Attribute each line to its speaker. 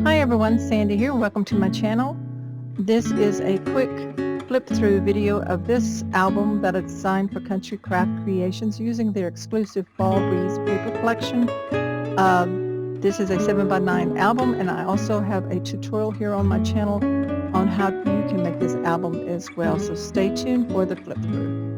Speaker 1: Hi everyone, Sandy here. Welcome to my channel. This is a quick flip through video of this album that I designed for Country Craft Creations using their exclusive Fall Breeze paper collection. This is a 7x9 album, and I also have a tutorial here on my channel on how you can make this album as well. So stay tuned for the flip through.